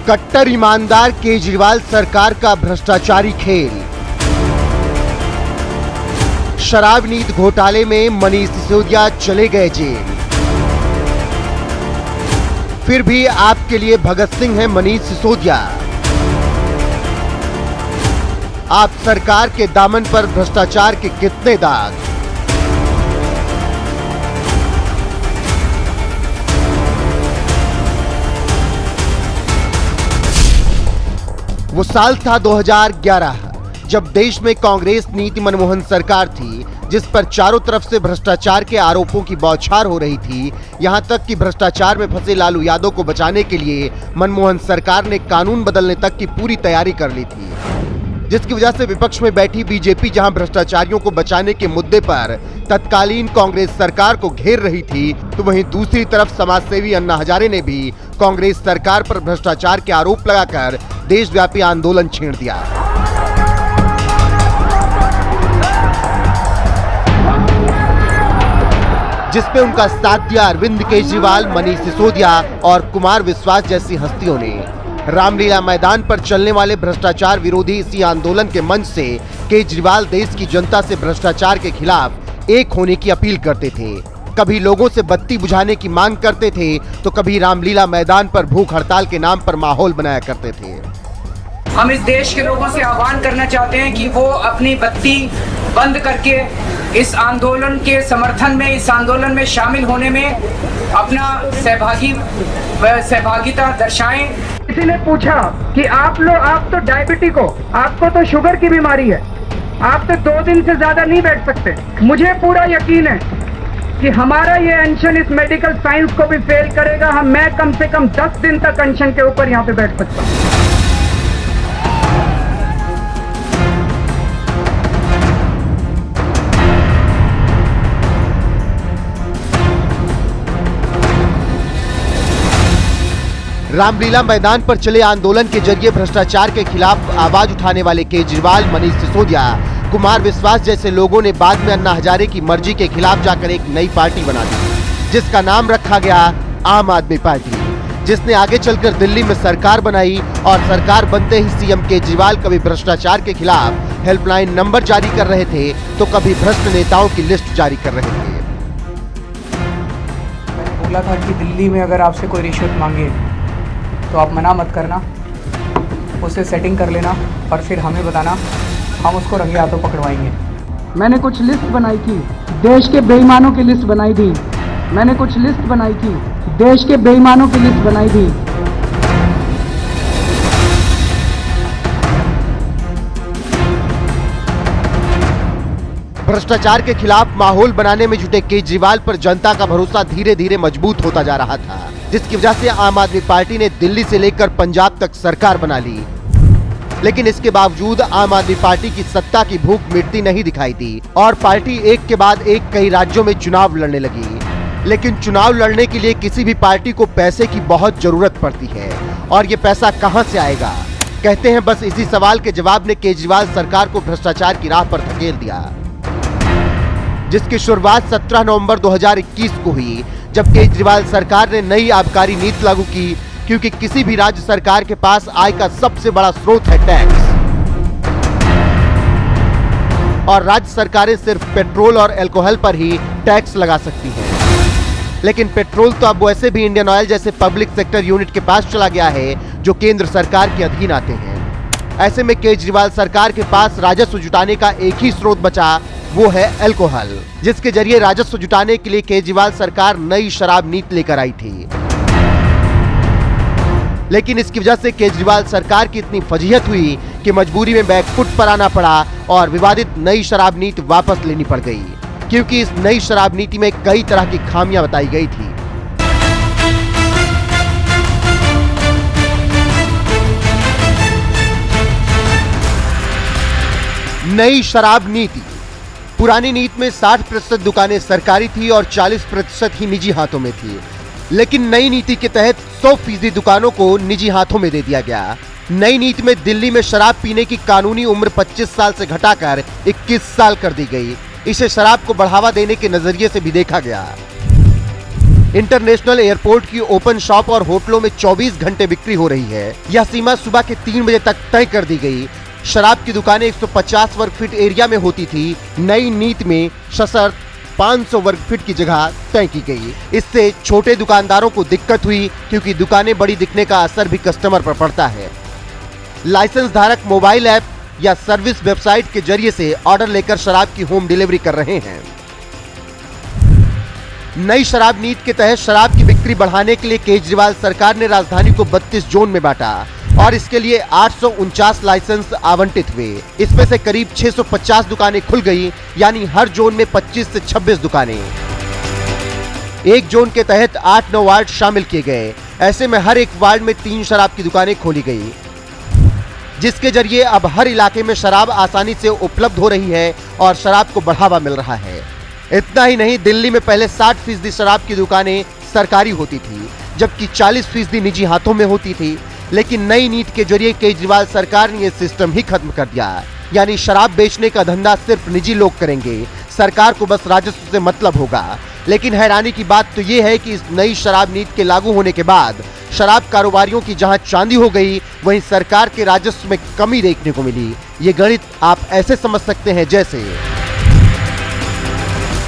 कट्टर ईमानदार केजरीवाल सरकार का भ्रष्टाचारी खेल। शराब नीति घोटाले में मनीष सिसोदिया चले गए जेल। फिर भी आपके लिए भगत सिंह है मनीष सिसोदिया। आप सरकार के दामन पर भ्रष्टाचार के कितने दाग। वो साल था 2011, जब देश में कांग्रेस नीति मनमोहन सरकार थी, जिस पर चारों तरफ से भ्रष्टाचार के आरोपों की बौछार हो रही थी। यहां तक कि भ्रष्टाचार में फंसे लालू यादव को बचाने के लिए मनमोहन सरकार ने कानून बदलने तक की पूरी तैयारी कर ली थी, जिसकी वजह से विपक्ष में बैठी बीजेपी जहां भ्रष्टाचारियों को बचाने के मुद्दे पर तत्कालीन कांग्रेस सरकार को घेर रही थी, तो वहीं दूसरी तरफ समाजसेवी अन्ना हजारे ने भी कांग्रेस सरकार पर भ्रष्टाचार के आरोप लगाकर देशव्यापी आंदोलन छेड़ दिया, जिसमें उनका साथ दिया अरविंद केजरीवाल, मनीष सिसोदिया और कुमार विश्वास जैसी हस्तियों ने। रामलीला मैदान पर चलने वाले भ्रष्टाचार विरोधी इसी आंदोलन के मंच से केजरीवाल देश की जनता से भ्रष्टाचार के खिलाफ एक होने की अपील करते थे। कभी लोगों से बत्ती बुझाने की मांग करते थे, तो कभी रामलीला मैदान पर भूख हड़ताल के नाम पर माहौल बनाया करते थे। हम इस देश के लोगों से आह्वान करना चाहते हैं कि वो अपनी बत्ती बंद करके इस आंदोलन के समर्थन में, इस आंदोलन में शामिल होने में अपना सहभागिता दर्शाएं। किसी ने पूछा कि आप तो डायबिटिक हो, आपको तो शुगर की बीमारी है, आप तो 2 दिन से ज्यादा नहीं बैठ सकते। मुझे पूरा यकीन है कि हमारा ये अनशन इस मेडिकल साइंस को भी फेल करेगा। मैं कम से कम 10 दिन तक अनशन के ऊपर यहाँ पे बैठ सकता हूँ। रामलीला मैदान पर चले आंदोलन के जरिए भ्रष्टाचार के खिलाफ आवाज उठाने वाले केजरीवाल, मनीष सिसोदिया, कुमार विश्वास जैसे लोगों ने बाद में अन्ना हजारे की मर्जी के खिलाफ जाकर एक नई पार्टी बना दी, जिसका नाम रखा गया आम आदमी पार्टी, जिसने आगे चलकर दिल्ली में सरकार बनाई। और सरकार बनते ही सीएम केजरीवाल कभी भ्रष्टाचार के खिलाफ हेल्पलाइन नंबर जारी कर रहे थे, तो कभी भ्रष्ट नेताओं की लिस्ट जारी कर रहे थे। मैंने बोला था कि दिल्ली में अगर आपसे कोई रिश्वत मांगे तो आप मना मत करना, उससे सेटिंग कर लेना और फिर हमें बताना, हम उसको रंगे हाथों पकड़वाएंगे। मैंने कुछ लिस्ट बनाई थी, देश के बेईमानों की लिस्ट बनाई थी। मैंने कुछ लिस्ट बनाई थी, देश के बेईमानों की लिस्ट बनाई थी। भ्रष्टाचार के खिलाफ माहौल बनाने में जुटे केजरीवाल पर जनता का भरोसा धीरे धीरे मजबूत होता जा रहा था, जिसकी वजह से आम आदमी पार्टी ने दिल्ली से लेकर पंजाब तक सरकार बना ली। लेकिन इसके बावजूद आम आदमी पार्टी की सत्ता की भूख मिटती नहीं दिखाई दी और पार्टी एक के बाद एक कई राज्यों में चुनाव लड़ने लगी। लेकिन चुनाव लड़ने के लिए किसी भी पार्टी को पैसे की बहुत जरूरत पड़ती है, और ये पैसा कहां से आएगा? कहते हैं बस इसी सवाल के जवाब ने केजरीवाल सरकार को भ्रष्टाचार की राह पर धकेल दिया, जिसकी शुरुआत 17 नवंबर 2021 को हुई, जब केजरीवाल सरकार ने नई आबकारी नीति लागू की, क्योंकि किसी भी राज्य सरकार के पास आय का सबसे बड़ा स्रोत है टैक्स, और राज्य सरकारें सिर्फ पेट्रोल और अल्कोहल पर ही टैक्स लगा सकती हैं। लेकिन पेट्रोल तो अब वैसे भी इंडियन ऑयल जैसे पब्लिक सेक्टर यूनिट के पास चला गया है, जो केंद्र सरकार के अधीन आते हैं। ऐसे में केजरीवाल सरकार के पास राजस्व जुटाने का एक ही स्रोत बचा, वो है अल्कोहल, जिसके जरिए राजस्व जुटाने के लिए केजरीवाल सरकार नई शराब नीति लेकर आई थी। लेकिन इसकी वजह से केजरीवाल सरकार की इतनी फजीहत हुई कि मजबूरी में बैकफुट पर आना पड़ा और विवादित नई शराब नीति वापस लेनी पड़ गई, क्योंकि इस नई शराब नीति में कई तरह की खामियां बताई गई थी। नई शराब नीति। पुरानी नीति में 60% दुकानें सरकारी थी और 40% ही निजी हाथों में थी, लेकिन नई नीति के तहत 100% दुकानों को निजी हाथों में दे दिया गया। नई नीति में दिल्ली में शराब पीने की कानूनी उम्र 25 साल से घटाकर 21 साल कर दी गई। इसे शराब को बढ़ावा देने के नजरिए से भी देखा गया। इंटरनेशनल एयरपोर्ट की ओपन शॉप और होटलों में 24 घंटे बिक्री हो रही है। यह सीमा सुबह के 3 बजे तक तय कर दी गई। शराब की दुकानें 150 वर्ग फीट एरिया में होती थी। नई नीति में सशर्त 500 वर्ग फीट की जगह तय की गई। इससे छोटे दुकानदारों को दिक्कत हुई, क्योंकि दुकानें बड़ी दिखने का असर भी कस्टमर पर पड़ता है। लाइसेंस धारक मोबाइल ऐप या सर्विस वेबसाइट के जरिए से ऑर्डर लेकर शराब की होम डिलीवरी कर रहे हैं। नई शराब नीति के तहत शराब की बिक्री बढ़ाने के लिए केजरीवाल सरकार ने राजधानी को 32 जोन में बांटा और इसके लिए 849 लाइसेंस आवंटित हुए। इसमें से करीब 650 दुकानें खुल गई, यानी हर जोन में 25 से 26 दुकानें। एक जोन के तहत 8-9 वार्ड शामिल किए गए। ऐसे में हर एक वार्ड में 3 शराब की दुकानें खोली गई, जिसके जरिए अब हर इलाके में शराब आसानी से उपलब्ध हो रही है और शराब को बढ़ावा मिल रहा है। इतना ही नहीं, दिल्ली में पहले 60% शराब की दुकानें सरकारी होती थी, जबकि 40% निजी हाथों में होती थी। लेकिन नई नीति के जरिए केजरीवाल सरकार ने यह सिस्टम ही खत्म कर दिया। यानी शराब बेचने का धंधा सिर्फ निजी लोग करेंगे, सरकार को बस राजस्व से मतलब होगा। लेकिन हैरानी की बात तो यह है कि इस नई शराब नीति के लागू होने के बाद शराब कारोबारियों की जहां चांदी हो गई, वहीं सरकार के राजस्व में कमी देखने को मिली। ये गणित आप ऐसे समझ सकते हैं जैसे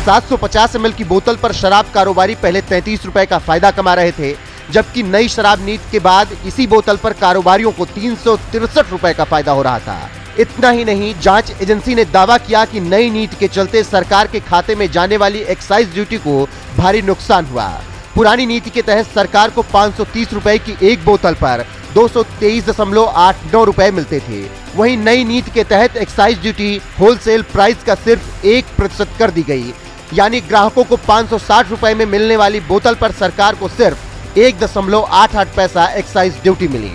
750 ml की बोतल पर शराब कारोबारी पहले 33 रुपए का फायदा कमा रहे थे, जबकि नई शराब नीति के बाद इसी बोतल पर कारोबारियों को 363 रुपए का फायदा हो रहा था। इतना ही नहीं, जांच एजेंसी ने दावा किया कि नई नीति के चलते सरकार के खाते में जाने वाली एक्साइज ड्यूटी को भारी नुकसान हुआ। पुरानी नीति के तहत सरकार को 530 रुपए की एक बोतल पर 223.89 रुपए मिलते थे। वहीं नई नीति के तहत एक्साइज ड्यूटी होलसेल प्राइस का सिर्फ 1% कर दी गई, यानी ग्राहकों को 560 रुपए में मिलने वाली बोतल पर सरकार को सिर्फ 1.88 पैसा एक्साइज ड्यूटी मिली।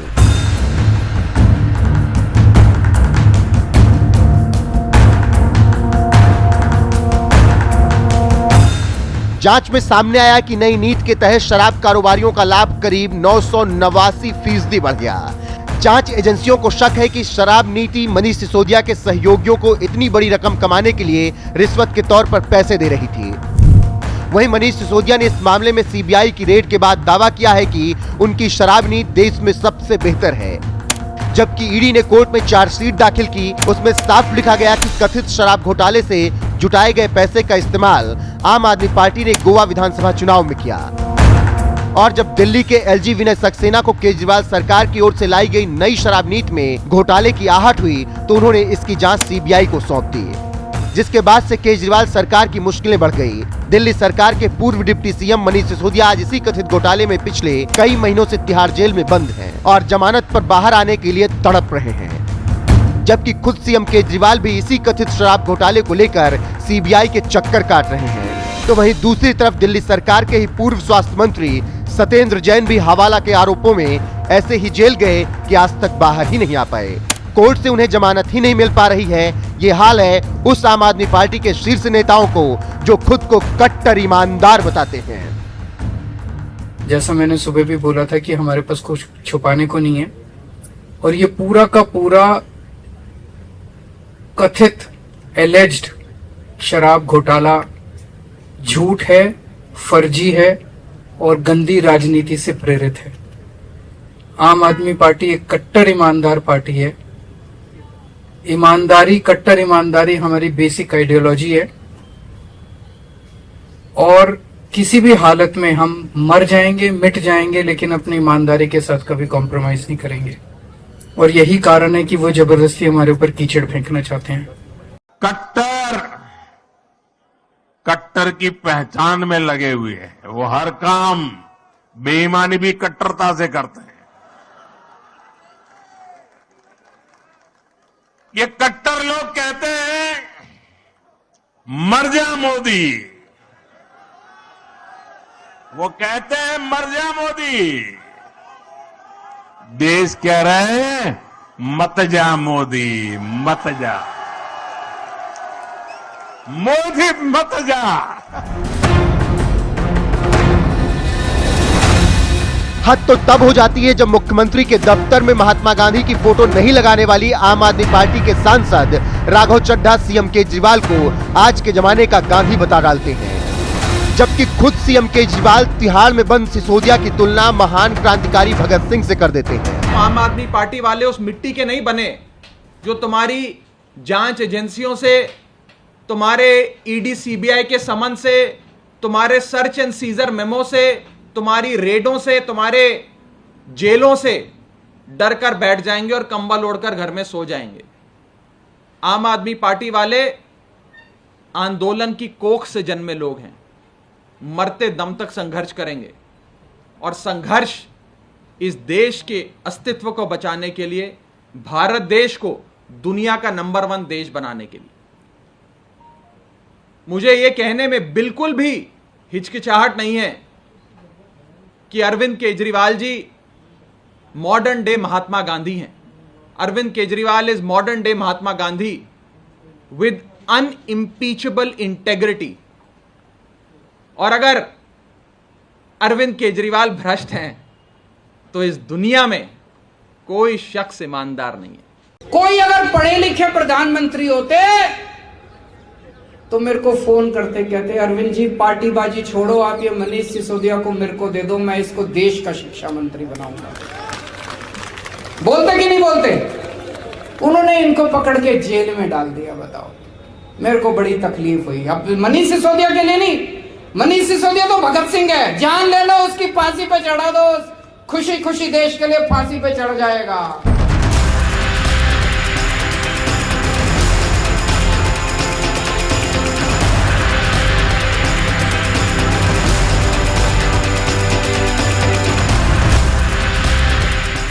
जांच में सामने आया कि नई नीति के तहत शराब कारोबारियों का लाभ करीब 989% बढ़ गया। जांच एजेंसियों को शक है कि शराब नीति मनीष सिसोदिया के सहयोगियों को इतनी बड़ी रकम कमाने के लिए रिश्वत के तौर पर पैसे दे रही थी। वहीं मनीष सिसोदिया ने इस मामले में सीबीआई की रेड के बाद दावा किया है कि उनकी शराब नीति देश में सबसे बेहतर है। जबकि ईडी ने कोर्ट में चार्जशीट दाखिल की, उसमें साफ लिखा गया कि कथित शराब घोटाले से जुटाए गए पैसे का इस्तेमाल आम आदमी पार्टी ने गोवा विधानसभा चुनाव में किया। और जब दिल्ली के एलजी विनय सक्सेना को केजरीवाल सरकार की ओर से लाई गई नई शराब नीति में घोटाले की आहट हुई, तो उन्होंने इसकी जांच सीबीआई को सौंप दी, जिसके बाद से केजरीवाल सरकार की मुश्किलें बढ़ गई। दिल्ली सरकार के पूर्व डिप्टी सीएम मनीष सिसोदिया आज इसी कथित घोटाले में पिछले कई महीनों से तिहाड़ जेल में बंद हैं और जमानत पर बाहर आने के लिए तड़प रहे हैं। जबकि खुद सीएम केजरीवाल भी इसी कथित शराब घोटाले को लेकर सीबीआई के चक्कर काट रहे हैं। तो वहीं दूसरी तरफ दिल्ली सरकार के ही पूर्व स्वास्थ्य मंत्री सत्येंद्र जैन भी हवाला के आरोपों में ऐसे ही जेल गए कि आज तक बाहर ही नहीं आ पाए। कोर्ट से उन्हें जमानत ही नहीं मिल पा रही है। ये हाल है उस आम आदमी पार्टी के शीर्ष नेताओं को जो खुद को कट्टर ईमानदार बताते हैं। जैसा मैंने सुबह भी बोला था कि हमारे पास कुछ छुपाने को नहीं है, और ये पूरा का पूरा कथित एलिज्ड शराब घोटाला झूठ है, फर्जी है और गंदी राजनीति से प्रेरित है। आम आदमी पार्टी एक कट्टर ईमानदार पार्टी है। ईमानदारी, कट्टर ईमानदारी हमारी बेसिक आइडियोलॉजी है, और किसी भी हालत में हम मर जाएंगे, मिट जाएंगे, लेकिन अपनी ईमानदारी के साथ कभी कॉम्प्रोमाइज नहीं करेंगे। और यही कारण है कि वो जबरदस्ती हमारे ऊपर कीचड़ फेंकना चाहते हैं। कट्टर की पहचान में लगे हुए हैं। वो हर काम बेईमानी भी कट्टरता से करते हैं। ये कट्टर लोग कहते हैं मर जा मोदी, वो कहते हैं मर जा मोदी। देश कह रहे हैं मत जा मोदी, मत जा मोदी, मत जा। हद तो तब हो जाती है जब मुख्यमंत्री के दफ्तर में महात्मा गांधी की फोटो नहीं लगाने वाली आम आदमी पार्टी के सांसद राघव चड्ढा सीएम केजरीवाल को आज के जमाने का गांधी बता डालते हैं। जबकि खुद सीएम केजरीवाल तिहाड़ में बंद सिसोदिया की तुलना महान क्रांतिकारी भगत सिंह से कर देते हैं। आम आदमी पार्टी वाले उस मिट्टी के नहीं बने जो तुम्हारी जांच एजेंसियों से, तुम्हारे ईडी सीबीआई के समन से, तुम्हारे सर्च एंड सीजर मेमो से, तुम्हारी रेडों से, तुम्हारे जेलों से डर कर बैठ जाएंगे और कंबल ओढ़कर घर में सो जाएंगे। आम आदमी पार्टी वाले आंदोलन की कोख से जन्मे लोग हैं, मरते दम तक संघर्ष करेंगे और संघर्ष इस देश के अस्तित्व को बचाने के लिए, भारत देश को दुनिया का नंबर 1 देश बनाने के लिए। मुझे यह कहने में बिल्कुल भी हिचकिचाहट नहीं है कि अरविंद केजरीवाल जी मॉडर्न डे महात्मा गांधी हैं। Arvind Kejriwal is modern day Mahatma Gandhi with unimpeachable integrity. और अगर अरविंद केजरीवाल भ्रष्ट हैं तो इस दुनिया में कोई शख्स ईमानदार नहीं है। कोई अगर पढ़े लिखे प्रधानमंत्री होते तो मेरे को फोन करते, कहते अरविंद जी पार्टीबाजी छोड़ो, आप ये मनीष सिसोदिया को मेरे को दे दो, मैं इसको देश का शिक्षा मंत्री बनाऊंगा। बोलते कि नहीं बोलते? उन्होंने इनको पकड़ के जेल में डाल दिया। बताओ, मेरे को बड़ी तकलीफ हुई। अब मनीष सिसोदिया के लिए नहीं, मनीष सिसोदिया तो भगत सिंह है, जान ले लो उसकी, फांसी पे चढ़ा दो, खुशी खुशी देश के लिए फांसी पे चढ़ जाएगा।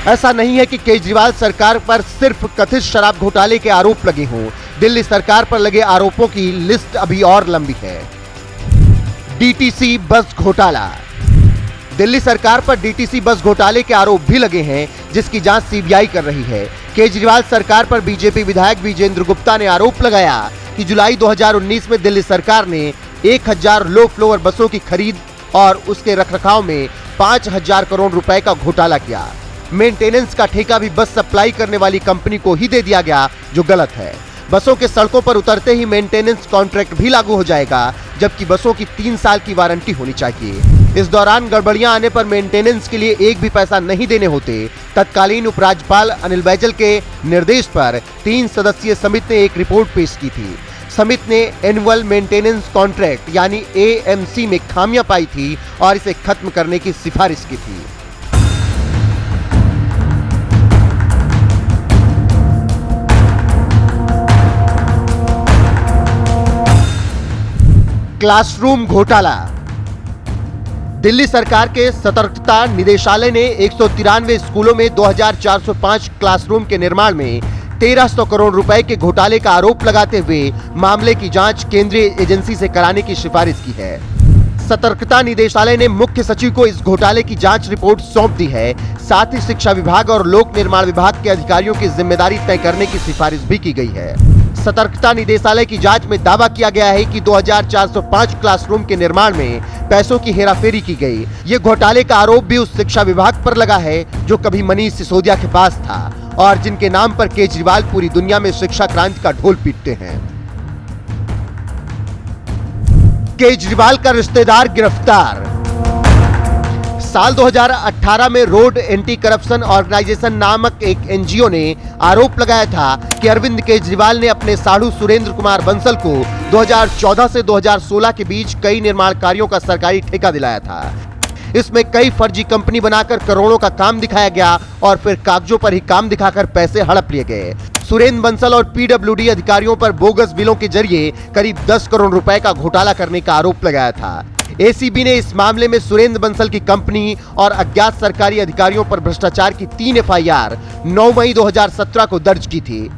ऐसा नहीं है कि केजरीवाल सरकार पर सिर्फ कथित शराब घोटाले के आरोप लगे हों। दिल्ली सरकार पर लगे आरोपों की लिस्ट अभी और लंबी है। डीटीसी बस घोटाला। दिल्ली सरकार पर डीटीसी बस घोटाले के आरोप भी लगे हैं, जिसकी जांच सीबीआई कर रही है। केजरीवाल सरकार पर बीजेपी विधायक विजेंद्र गुप्ता ने आरोप लगाया कि जुलाई 2019 में दिल्ली सरकार ने 1000 लो फ्लोर बसों की खरीद और उसके रखरखाव में 5000 करोड़ रुपए का घोटाला किया। मेंटेनेंस का ठेका भी बस सप्लाई करने वाली कंपनी को ही दे दिया गया, जो गलत है। बसों के सड़कों पर उतरते ही मेंटेनेंस कॉन्ट्रैक्ट भी लागू हो जाएगा, जबकि बसों की 3 साल की वारंटी होनी चाहिए। इस दौरान गड़बड़ियां आने पर मेंटेनेंस के लिए एक भी पैसा नहीं देने होते। तत्कालीन उपराज्यपाल अनिल बैजल के निर्देश पर 3 सदस्यीय समिति ने एक रिपोर्ट पेश की थी। समिति ने एनुअल मेंटेनेंस कॉन्ट्रैक्ट यानी एएमसी में खामियां पाई थी और इसे खत्म करने की सिफारिश की थी। क्लासरूम घोटाला। दिल्ली सरकार के सतर्कता निदेशालय ने 193 स्कूलों में 2405 क्लासरूम के निर्माण में 1300 करोड़ रुपए के घोटाले का आरोप लगाते हुए मामले की जांच केंद्रीय एजेंसी से कराने की सिफारिश की है। सतर्कता निदेशालय ने मुख्य सचिव को इस घोटाले की जांच रिपोर्ट सौंप दी है। साथ ही शिक्षा विभाग और लोक निर्माण विभाग के अधिकारियों की जिम्मेदारी तय करने की सिफारिश भी की गई है। सतर्कता निदेशालय की जांच में दावा किया गया है कि 2405 क्लासरूम के निर्माण में पैसों की हेराफेरी की गई। ये घोटाले का आरोप भी उस शिक्षा विभाग पर लगा है जो कभी मनीष सिसोदिया के पास था और जिनके नाम पर केजरीवाल पूरी दुनिया में शिक्षा क्रांति का ढोल पीटते हैं। केजरीवाल का रिश्तेदार गिरफ्तार। साल 2018 में रोड एंटी करप्शन ऑर्गेनाइजेशन नामक एक एनजीओ ने आरोप लगाया था कि अरविंद केजरीवाल ने अपने साढ़ू सुरेंद्र कुमार बंसल को 2014 से 2016 के बीच कई निर्माण कार्यों का सरकारी ठेका दिलाया था। इसमें कई फर्जी कंपनी बनाकर करोड़ों का काम दिखाया गया और फिर कागजों पर ही काम दिखाकर पैसे हड़प लिए गए। सुरेंद्र बंसल और पीडब्ल्यूडी अधिकारियों पर बोगस बिलों के जरिए करीब 10 करोड़ रुपए का घोटाला करने का आरोप लगाया था। एसीबी ने इस मामले में सुरेंद्र बंसल की कंपनी और अज्ञात सरकारी अधिकारियों पर भ्रष्टाचार की 3 एफआईआर 9 मई 2017 को दर्ज की थी।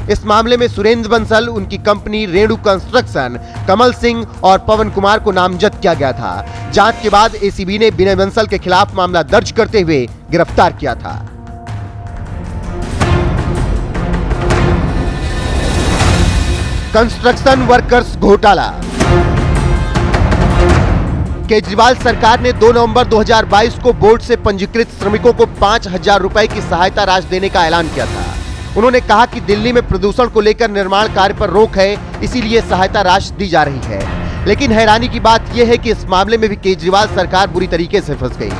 इस मामले में सुरेंद्र बंसल, उनकी कंपनी रेणु कंस्ट्रक्शन, कमल सिंह और पवन कुमार को नामजद किया गया था। जांच के बाद एसीबी ने विनय बंसल के खिलाफ मामला दर्ज करते हुए गिरफ्तार किया था। कंस्ट्रक्शन वर्कर्स घोटाला। केजरीवाल सरकार ने 2 नवंबर 2022 को बोर्ड से पंजीकृत श्रमिकों को 5000 रुपए की सहायता राशि देने का ऐलान किया था। उन्होंने कहा कि दिल्ली में प्रदूषण को लेकर निर्माण कार्य पर रोक है, इसीलिए सहायता राशि दी जा रही है। लेकिन हैरानी की बात यह है कि इस मामले में भी केजरीवाल सरकार बुरी तरीके से फंस गई।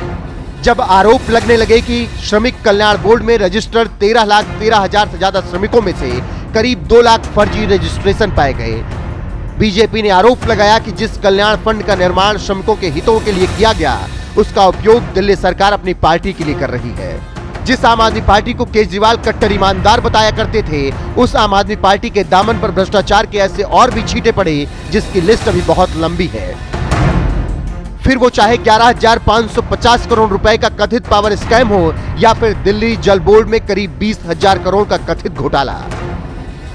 जब आरोप लगने लगे कि श्रमिक कल्याण बोर्ड में रजिस्टर्ड 13,13,000 से ज्यादा श्रमिकों में से करीब 2 लाख फर्जी रजिस्ट्रेशन पाए गए, बीजेपी ने आरोप लगाया कि जिस कल्याण फंड का निर्माण श्रमिकों के हितों के लिए किया गया, उसका उपयोग दिल्ली सरकार अपनी पार्टी के लिए कर रही है। जिस आम आदमी पार्टी को केजरीवाल कट्टर ईमानदार बताया करते थे, उस आम आदमी पार्टी के दामन पर भ्रष्टाचार के ऐसे और भी छींटे पड़े जिसकी लिस्ट अभी बहुत लंबी है। फिर वो चाहे 11,550 करोड़ रुपए का कथित पावर स्कैम हो या फिर दिल्ली जल बोर्ड में करीब 20,000 करोड़ का कथित घोटाला।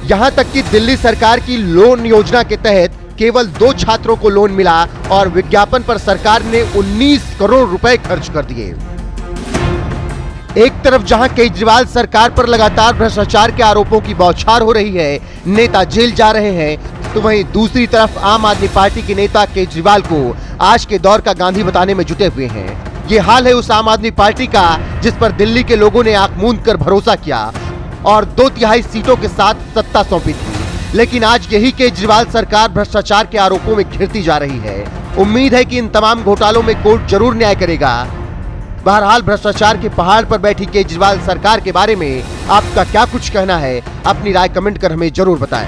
यहां तक कि दिल्ली सरकार की लोन योजना के तहत केवल 2 छात्रों को लोन मिला और विज्ञापन पर सरकार ने 19 करोड़ रुपए खर्च कर दिए। एक तरफ जहां केजरीवाल सरकार पर लगातार भ्रष्टाचार के आरोपों की बौछार हो रही है, नेता जेल जा रहे हैं, तो वहीं दूसरी तरफ आम आदमी पार्टी के नेता केजरीवाल को आज के दौर का गांधी बताने में जुटे हुए हैं। ये हाल है उस आम आदमी पार्टी का जिस पर दिल्ली के लोगों ने आंख मूंद कर भरोसा किया और 2/3 सीटों के साथ सत्ता सौंपी थी। लेकिन आज यही केजरीवाल सरकार भ्रष्टाचार के आरोपों में घिरती जा रही है। उम्मीद है कि इन तमाम घोटालों में कोर्ट जरूर न्याय करेगा। बहरहाल भ्रष्टाचार के पहाड़ पर बैठी केजरीवाल सरकार के बारे में आपका क्या कुछ कहना है? अपनी राय कमेंट कर हमें जरूर बताएं।